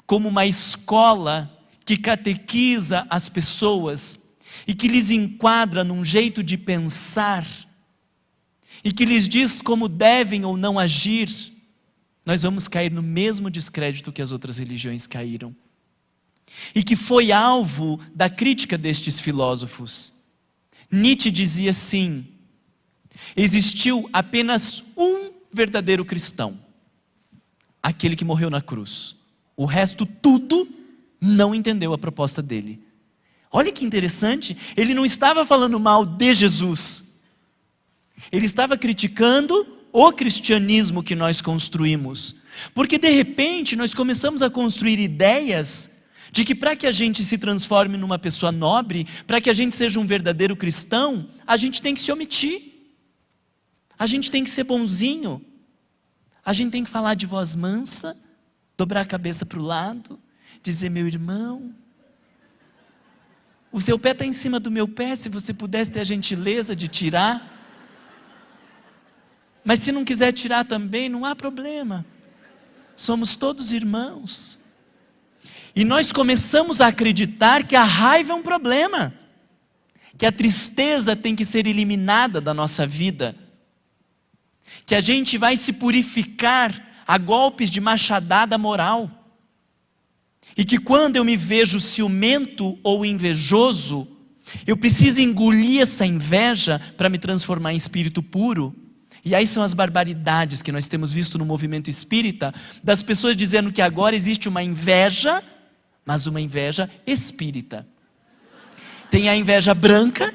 como uma escola que catequiza as pessoas e que lhes enquadra num jeito de pensar e que lhes diz como devem ou não agir, nós vamos cair no mesmo descrédito que as outras religiões caíram. E que foi alvo da crítica destes filósofos. Nietzsche dizia assim: existiu apenas um verdadeiro cristão, aquele que morreu na cruz. O resto tudo não entendeu a proposta dele. Olha que interessante, ele não estava falando mal de Jesus. Ele estava criticando o cristianismo que nós construímos. Porque de repente nós começamos a construir ideias de que para que a gente se transforme numa pessoa nobre, para que a gente seja um verdadeiro cristão, a gente tem que se omitir. A gente tem que ser bonzinho. A gente tem que falar de voz mansa, dobrar a cabeça para o lado, dizer: meu irmão, o seu pé está em cima do meu pé, se você pudesse ter a gentileza de tirar. Mas se não quiser tirar também, não há problema. Somos todos irmãos. E nós começamos a acreditar que a raiva é um problema, que a tristeza tem que ser eliminada da nossa vida, que a gente vai se purificar a golpes de machadada moral, e que quando eu me vejo ciumento ou invejoso, eu preciso engolir essa inveja para me transformar em espírito puro. E aí são as barbaridades que nós temos visto no movimento espírita, das pessoas dizendo que agora existe uma inveja, mas uma inveja espírita. Tem a inveja branca,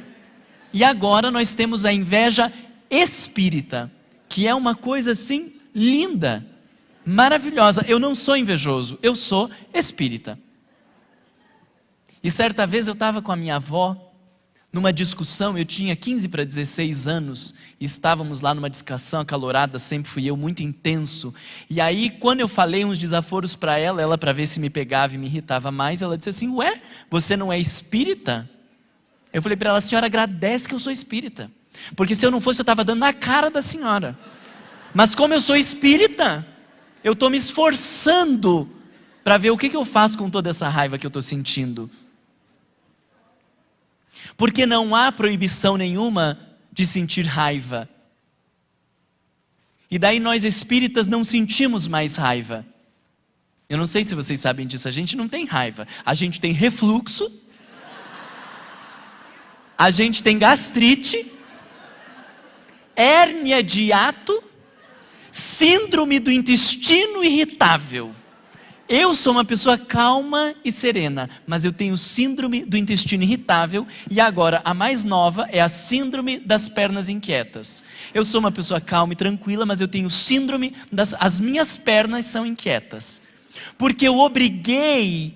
e agora nós temos a inveja espírita, que é uma coisa assim linda, maravilhosa. Eu não sou invejoso, eu sou espírita. E certa vez eu estava com a minha avó numa discussão, eu tinha 15 para 16 anos, e estávamos lá numa discussão acalorada, sempre fui eu, muito intenso. E aí, quando eu falei uns desaforos para ela para ver se me pegava e me irritava mais, ela disse assim: ué, você não é espírita? Eu falei para ela: a senhora agradece que eu sou espírita, porque se eu não fosse, eu estava dando na cara da senhora. Mas como eu sou espírita, eu estou me esforçando para ver o que eu faço com toda essa raiva que eu estou sentindo. Porque não há proibição nenhuma de sentir raiva. E daí nós espíritas não sentimos mais raiva. Eu não sei se vocês sabem disso, a gente não tem raiva. A gente tem refluxo, a gente tem gastrite, hérnia de hiato, síndrome do intestino irritável. Eu sou uma pessoa calma e serena, mas eu tenho síndrome do intestino irritável, e agora a mais nova é a síndrome das pernas inquietas. Eu sou uma pessoa calma e tranquila, mas eu tenho síndrome as minhas pernas são inquietas. Porque eu obriguei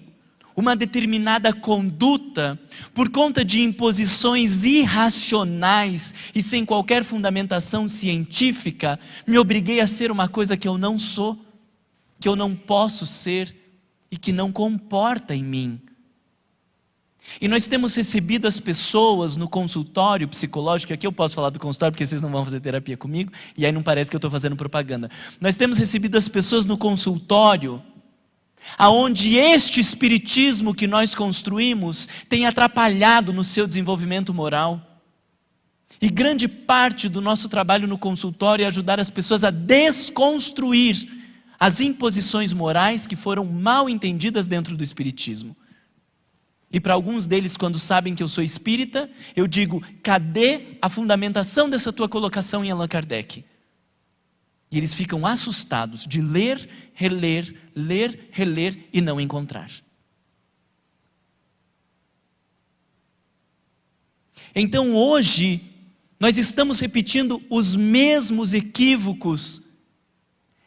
uma determinada conduta por conta de imposições irracionais e sem qualquer fundamentação científica, me obriguei a ser uma coisa que eu não sou, que eu não posso ser e que não comporta em mim. E nós temos recebido as pessoas no consultório psicológico, aqui eu posso falar do consultório porque vocês não vão fazer terapia comigo, e aí não parece que eu estou fazendo propaganda. Nós temos recebido as pessoas no consultório, aonde este espiritismo que nós construímos tem atrapalhado no seu desenvolvimento moral. E grande parte do nosso trabalho no consultório é ajudar as pessoas a desconstruir as imposições morais que foram mal entendidas dentro do espiritismo. E para alguns deles, quando sabem que eu sou espírita, eu digo: cadê a fundamentação dessa tua colocação em Allan Kardec? E eles ficam assustados de ler, reler e não encontrar. Então hoje, nós estamos repetindo os mesmos equívocos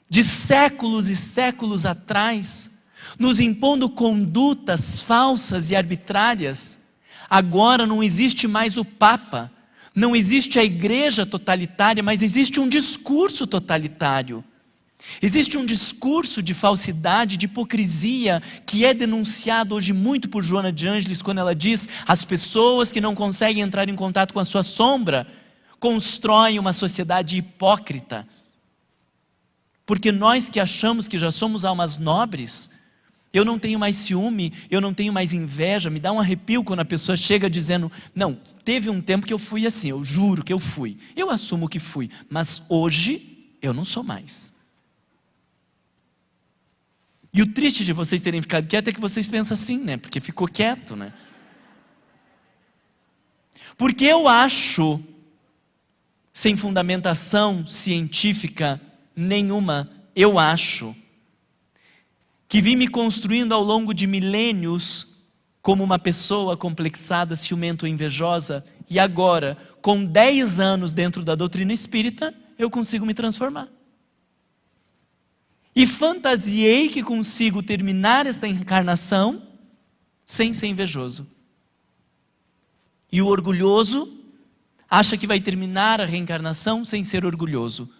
de séculos e séculos atrás, nos impondo condutas falsas e arbitrárias. Agora não existe mais o Papa, não existe a igreja totalitária, mas existe um discurso totalitário. Existe um discurso de falsidade, de hipocrisia, que é denunciado hoje muito por Joana de Ângeles, quando ela diz: as pessoas que não conseguem entrar em contato com a sua sombra, constroem uma sociedade hipócrita. Porque nós que achamos que já somos almas nobres, eu não tenho mais ciúme, eu não tenho mais inveja, me dá um arrepio quando a pessoa chega dizendo: não, teve um tempo que eu fui assim, eu juro que eu fui, eu assumo que fui, mas hoje eu não sou mais. E o triste de vocês terem ficado quietos é que vocês pensam assim, né? Porque ficou quieto, né? Porque eu acho, sem fundamentação científica nenhuma, eu acho que vim me construindo ao longo de milênios como uma pessoa complexada, ciumenta ou invejosa, e agora, com 10 anos dentro da doutrina espírita, eu consigo me transformar. E fantasiei que consigo terminar esta encarnação sem ser invejoso. E o orgulhoso acha que vai terminar a reencarnação sem ser orgulhoso.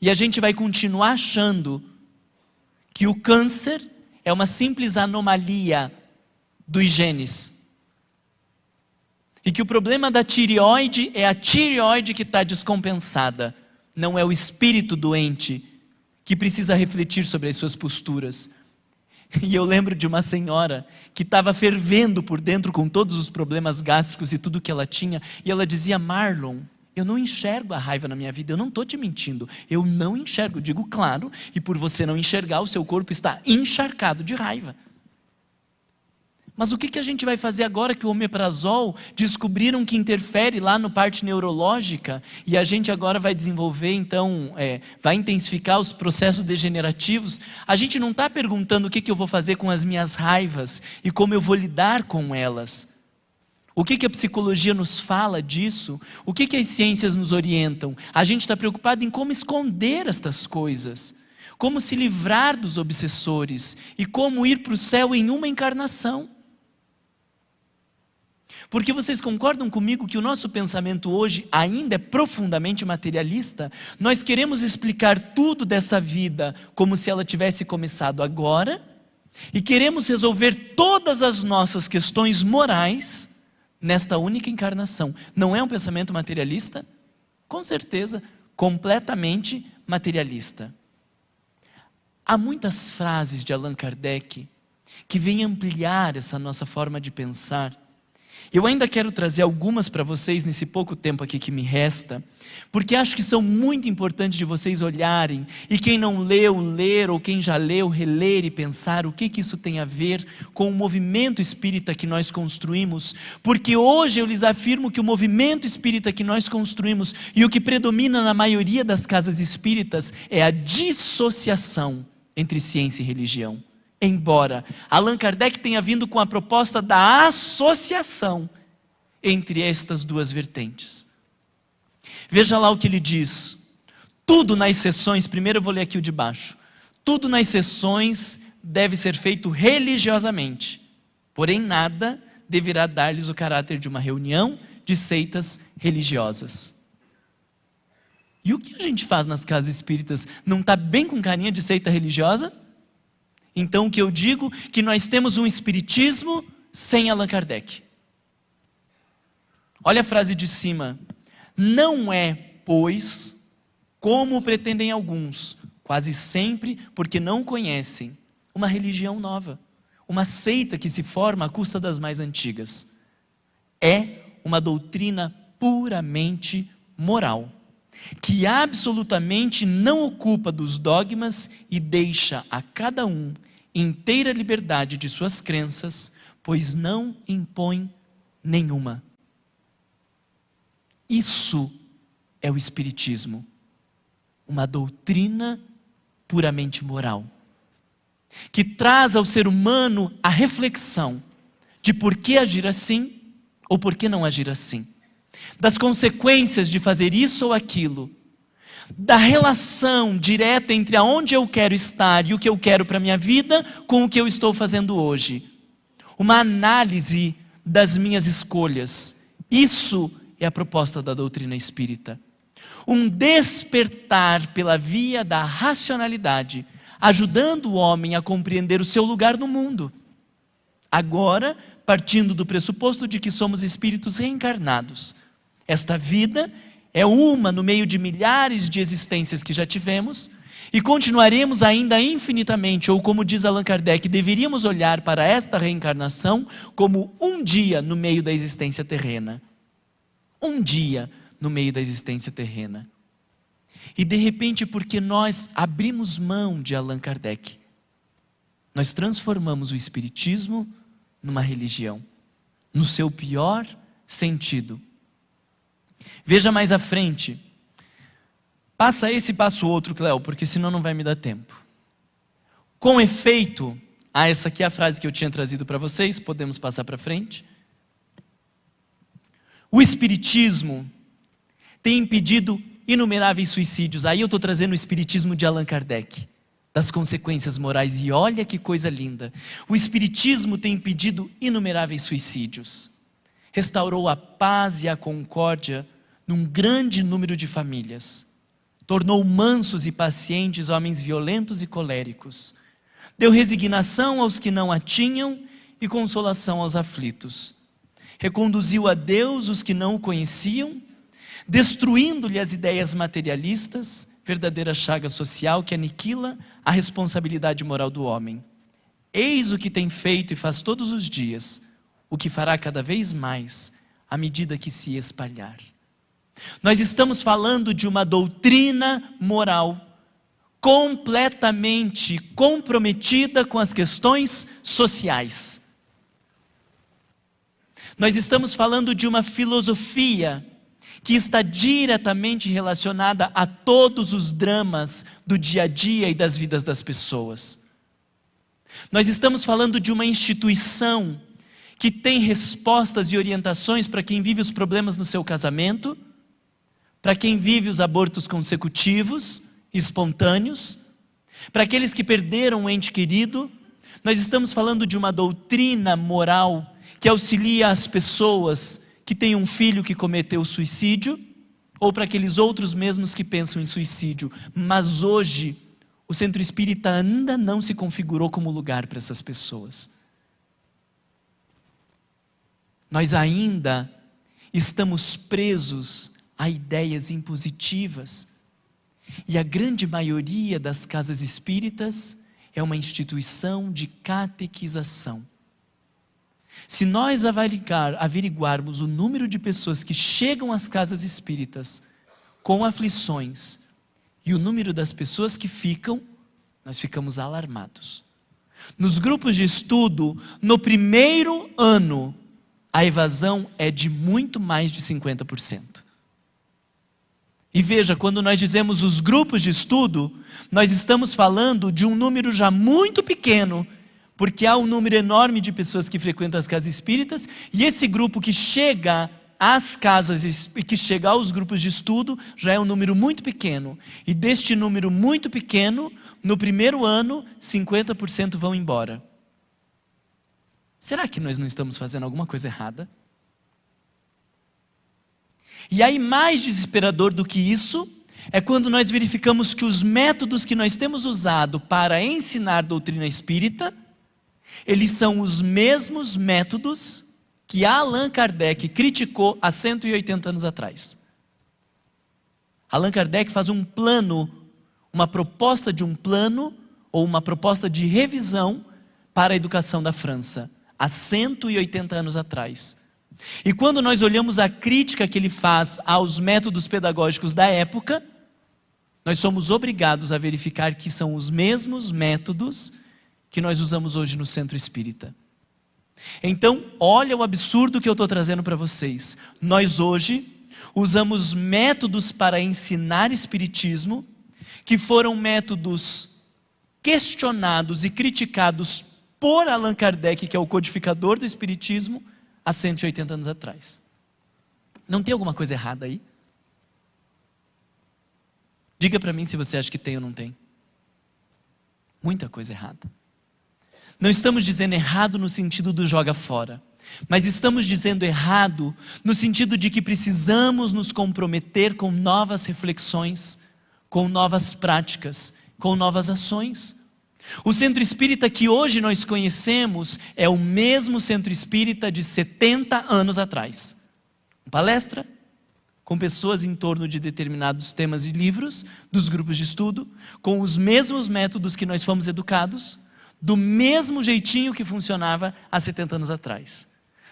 E a gente vai continuar achando que o câncer é uma simples anomalia dos genes. E que o problema da tireoide é a tireoide que está descompensada. Não é o espírito doente que precisa refletir sobre as suas posturas. E eu lembro de uma senhora que estava fervendo por dentro com todos os problemas gástricos e tudo que ela tinha. E ela dizia: Marlon, eu não enxergo a raiva na minha vida, eu não estou te mentindo, eu não enxergo, digo claro, e por você não enxergar, o seu corpo está encharcado de raiva. Mas o que a gente vai fazer agora que o omeprazol descobriram que interfere lá no parte neurológica, e a gente agora vai desenvolver, então, vai intensificar os processos degenerativos? A gente não está perguntando o que eu vou fazer com as minhas raivas e como eu vou lidar com elas. O que a psicologia nos fala disso? O que as ciências nos orientam? A gente está preocupado em como esconder estas coisas, como se livrar dos obsessores e como ir para o céu em uma encarnação. Porque vocês concordam comigo que o nosso pensamento hoje ainda é profundamente materialista? Nós queremos explicar tudo dessa vida como se ela tivesse começado agora, e queremos resolver todas as nossas questões morais nesta única encarnação. Não é um pensamento materialista? Com certeza, completamente materialista. Há muitas frases de Allan Kardec que vêm ampliar essa nossa forma de pensar. Eu ainda quero trazer algumas para vocês nesse pouco tempo aqui que me resta, porque acho que são muito importantes de vocês olharem, e quem não leu, ler, ou quem já leu, reler e pensar o que isso tem a ver com o movimento espírita que nós construímos, porque hoje eu lhes afirmo que o movimento espírita que nós construímos, e o que predomina na maioria das casas espíritas, é a dissociação entre ciência e religião. Embora Allan Kardec tenha vindo com a proposta da associação entre estas duas vertentes. Veja lá o que ele diz. Tudo nas sessões, primeiro eu vou ler aqui o de baixo. Tudo nas sessões deve ser feito religiosamente, porém nada deverá dar-lhes o caráter de uma reunião de seitas religiosas. E o que a gente faz nas casas espíritas? Não está bem com carinha de seita religiosa? Então o que eu digo? Que nós temos um espiritismo sem Allan Kardec. Olha a frase de cima. Não é, pois, como pretendem alguns, quase sempre porque não conhecem, uma religião nova, uma seita que se forma à custa das mais antigas. É uma doutrina puramente moral, que absolutamente não ocupa dos dogmas e deixa a cada um inteira liberdade de suas crenças, pois não impõe nenhuma. Isso é o espiritismo, uma doutrina puramente moral, que traz ao ser humano a reflexão de por que agir assim ou por que não agir assim, das consequências de fazer isso ou aquilo, da relação direta entre aonde eu quero estar e o que eu quero para a minha vida com o que eu estou fazendo hoje. Uma análise das minhas escolhas. Isso é a proposta da doutrina espírita. Um despertar pela via da racionalidade, ajudando o homem a compreender o seu lugar no mundo. Agora, partindo do pressuposto de que somos espíritos reencarnados. Esta vida é uma no meio de milhares de existências que já tivemos, e continuaremos ainda infinitamente, ou como diz Allan Kardec, deveríamos olhar para esta reencarnação como um dia no meio da existência terrena. Um dia no meio da existência terrena. E de repente, porque nós abrimos mão de Allan Kardec, nós transformamos o espiritismo numa religião, no seu pior sentido. Veja mais à frente. Passa esse e passa o outro, Cléo, porque senão não vai me dar tempo. Com efeito, essa aqui é a frase que eu tinha trazido para vocês, podemos passar para frente. O espiritismo tem impedido inumeráveis suicídios. Aí eu estou trazendo o espiritismo de Allan Kardec, das consequências morais, e olha que coisa linda. O espiritismo tem impedido inumeráveis suicídios. Restaurou a paz e a concórdia num grande número de famílias. Tornou mansos e pacientes homens violentos e coléricos. Deu resignação aos que não a tinham e consolação aos aflitos. Reconduziu a Deus os que não o conheciam, destruindo-lhe as ideias materialistas, verdadeira chaga social que aniquila a responsabilidade moral do homem. Eis o que tem feito e faz todos os dias, o que fará cada vez mais, à medida que se espalhar. Nós estamos falando de uma doutrina moral completamente comprometida com as questões sociais. Nós estamos falando de uma filosofia que está diretamente relacionada a todos os dramas do dia a dia e das vidas das pessoas. Nós estamos falando de uma instituição que tem respostas e orientações para quem vive os problemas no seu casamento, para quem vive os abortos consecutivos, espontâneos, para aqueles que perderam um ente querido. Nós estamos falando de uma doutrina moral que auxilia as pessoas que têm um filho que cometeu suicídio, ou para aqueles outros mesmos que pensam em suicídio. Mas hoje, o Centro Espírita ainda não se configurou como lugar para essas pessoas. Nós ainda estamos presos a ideias impositivas. E a grande maioria das casas espíritas é uma instituição de catequização. Se nós averiguarmos o número de pessoas que chegam às casas espíritas com aflições e o número das pessoas que ficam, nós ficamos alarmados. Nos grupos de estudo, no primeiro ano, a evasão é de muito mais de 50%. E veja, quando nós dizemos os grupos de estudo, nós estamos falando de um número já muito pequeno, porque há um número enorme de pessoas que frequentam as casas espíritas, e esse grupo que chega às casas e que chega aos grupos de estudo já é um número muito pequeno. E deste número muito pequeno, no primeiro ano, 50% vão embora. Será que nós não estamos fazendo alguma coisa errada? E aí, mais desesperador do que isso, é quando nós verificamos que os métodos que nós temos usado para ensinar doutrina espírita, eles são os mesmos métodos que Allan Kardec criticou há 180 anos atrás. Allan Kardec faz um plano, uma proposta de um plano, ou uma proposta de revisão para a educação da França, há 180 anos atrás. E quando nós olhamos a crítica que ele faz aos métodos pedagógicos da época, nós somos obrigados a verificar que são os mesmos métodos que nós usamos hoje no Centro Espírita. Então, olha o absurdo que eu estou trazendo para vocês. Nós hoje usamos métodos para ensinar Espiritismo, que foram métodos questionados e criticados por Allan Kardec, que é o codificador do Espiritismo, há 180 anos atrás. Não tem alguma coisa errada aí? Diga para mim se você acha que tem ou não tem. Muita coisa errada. Não estamos dizendo errado no sentido do joga fora, mas estamos dizendo errado no sentido de que precisamos nos comprometer com novas reflexões, com novas práticas, com novas ações. O Centro Espírita que hoje nós conhecemos é o mesmo Centro Espírita de 70 anos atrás. Palestra com pessoas em torno de determinados temas e livros, dos grupos de estudo, com os mesmos métodos que nós fomos educados, do mesmo jeitinho que funcionava há 70 anos atrás.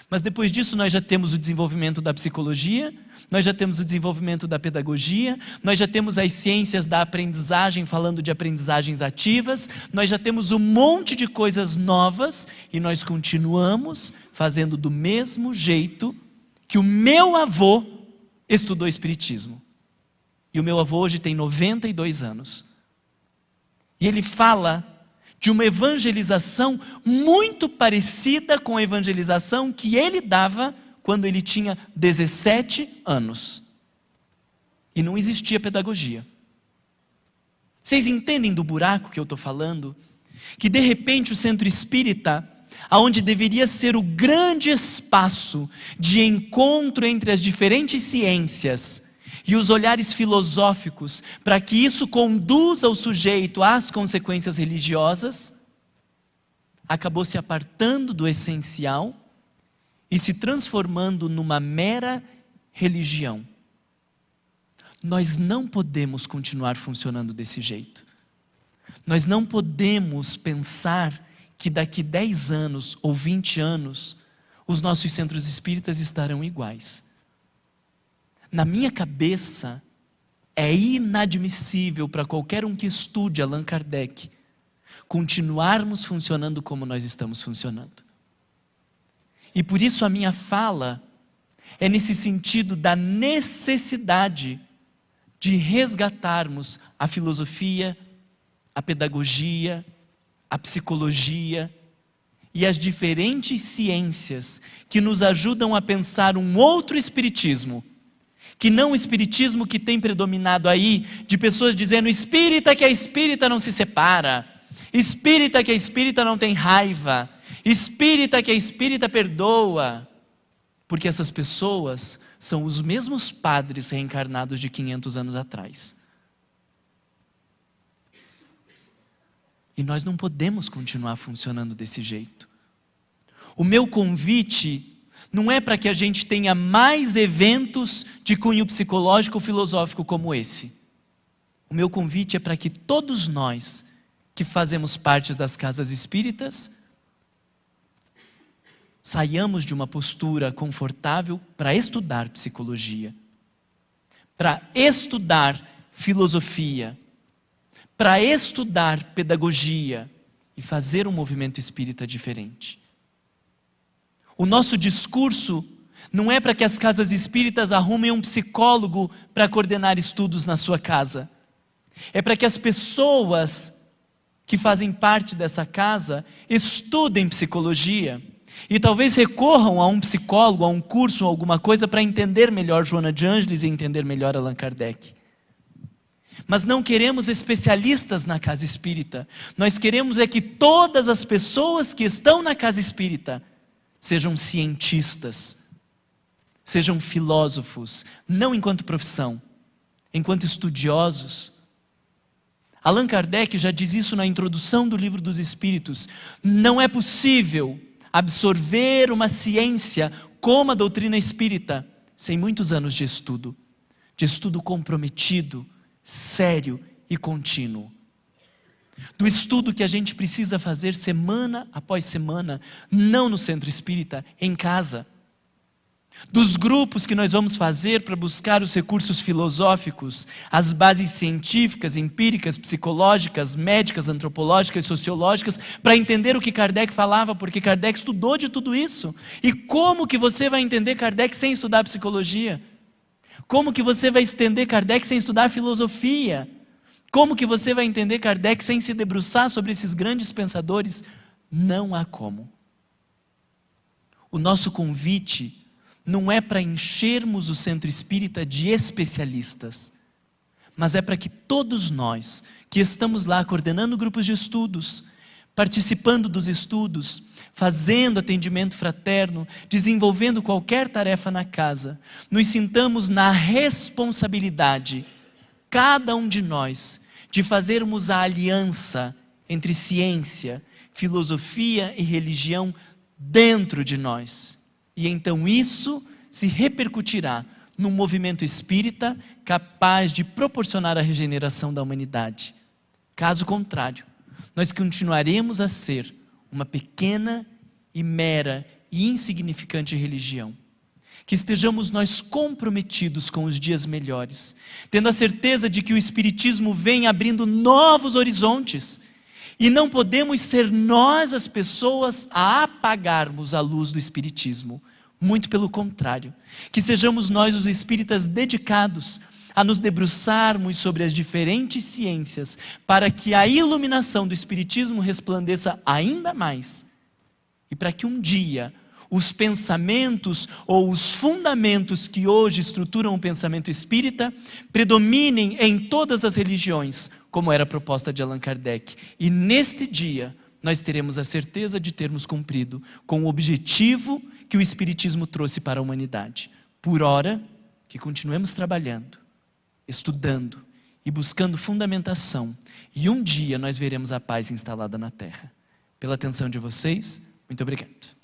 Mas depois disso nós já temos o desenvolvimento da psicologia, nós já temos o desenvolvimento da pedagogia, nós já temos as ciências da aprendizagem, falando de aprendizagens ativas, nós já temos um monte de coisas novas e nós continuamos fazendo do mesmo jeito que o meu avô estudou Espiritismo. E o meu avô hoje tem 92 anos. E ele fala de uma evangelização muito parecida com a evangelização que ele dava quando ele tinha 17 anos. E não existia pedagogia. Vocês entendem do buraco que eu estou falando? Que de repente o Centro Espírita, aonde deveria ser o grande espaço de encontro entre as diferentes ciências e os olhares filosóficos, para que isso conduza o sujeito às consequências religiosas, acabou se apartando do essencial e se transformando numa mera religião. Nós não podemos continuar funcionando desse jeito. Nós não podemos pensar que daqui 10 anos ou 20 anos, os nossos centros espíritas estarão iguais. Na minha cabeça, é inadmissível para qualquer um que estude Allan Kardec continuarmos funcionando como nós estamos funcionando. E por isso a minha fala é nesse sentido da necessidade de resgatarmos a filosofia, a pedagogia, a psicologia e as diferentes ciências que nos ajudam a pensar um outro espiritismo, que não o espiritismo que tem predominado aí, de pessoas dizendo espírita que a espírita não se separa, espírita que a espírita não tem raiva, Espírita que é espírita perdoa, porque essas pessoas são os mesmos padres reencarnados de 500 anos atrás. E nós não podemos continuar funcionando desse jeito. O meu convite não é para que a gente tenha mais eventos de cunho psicológico ou filosófico como esse. O meu convite é para que todos nós que fazemos parte das casas espíritas saiamos de uma postura confortável para estudar psicologia, para estudar filosofia, para estudar pedagogia e fazer um movimento espírita diferente. O nosso discurso não é para que as casas espíritas arrumem um psicólogo para coordenar estudos na sua casa. É para que as pessoas que fazem parte dessa casa estudem psicologia e talvez recorram a um psicólogo, a um curso, a alguma coisa para entender melhor Joana de Ângeles e entender melhor Allan Kardec. Mas não queremos especialistas na casa espírita. Nós queremos é que todas as pessoas que estão na casa espírita sejam cientistas, sejam filósofos, não enquanto profissão, enquanto estudiosos. Allan Kardec já diz isso na introdução do Livro dos Espíritos. Não é possível absorver uma ciência como a doutrina espírita sem muitos anos de estudo comprometido, sério e contínuo. Do estudo que a gente precisa fazer semana após semana, não no centro espírita, em casa. Dos grupos que nós vamos fazer para buscar os recursos filosóficos, as bases científicas, empíricas, psicológicas, médicas, antropológicas, sociológicas, para entender o que Kardec falava, porque Kardec estudou de tudo isso. E como que você vai entender Kardec sem estudar psicologia? Como que você vai entender Kardec sem estudar filosofia? Como que você vai entender Kardec sem se debruçar sobre esses grandes pensadores? Não há como. O nosso convite não é para enchermos o centro espírita de especialistas, mas é para que todos nós, que estamos lá coordenando grupos de estudos, participando dos estudos, fazendo atendimento fraterno, desenvolvendo qualquer tarefa na casa, nos sintamos na responsabilidade, cada um de nós, de fazermos a aliança entre ciência, filosofia e religião dentro de nós. E então isso se repercutirá num movimento espírita capaz de proporcionar a regeneração da humanidade. Caso contrário, nós continuaremos a ser uma pequena e mera e insignificante religião. Que estejamos nós comprometidos com os dias melhores, tendo a certeza de que o Espiritismo vem abrindo novos horizontes, e não podemos ser nós as pessoas a apagarmos a luz do Espiritismo. Muito pelo contrário, que sejamos nós os espíritas dedicados a nos debruçarmos sobre as diferentes ciências, para que a iluminação do Espiritismo resplandeça ainda mais, e para que um dia os pensamentos ou os fundamentos que hoje estruturam o pensamento espírita predominem em todas as religiões, como era a proposta de Allan Kardec. E neste dia nós teremos a certeza de termos cumprido com o objetivo que o Espiritismo trouxe para a humanidade. Por hora, que continuemos trabalhando, estudando e buscando fundamentação, e um dia nós veremos a paz instalada na terra. Pela atenção de vocês, muito obrigado.